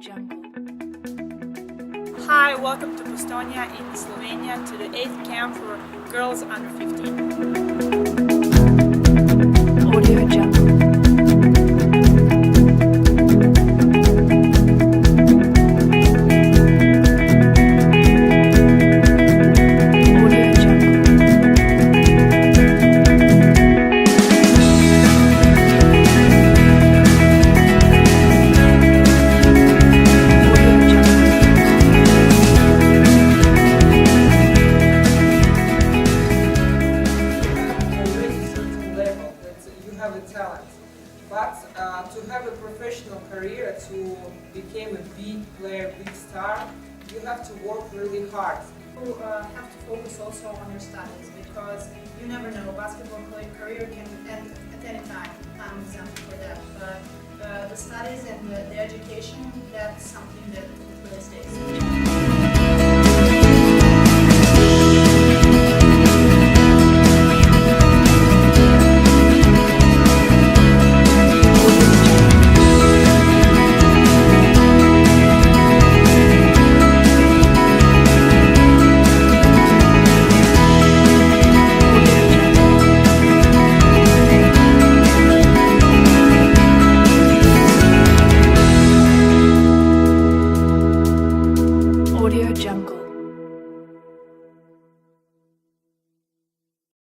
Jungle. Hi, welcome to Postojni in Slovenia to the 8th camp for girls under 15. Audio Jungle. Have a talent, but to have a professional career, to become a big player, big star, you have to work really hard. You have to focus also on your studies, because you never know, basketball career can end at any time. I'm an example for that, but the studies and the education, that's something that really stays.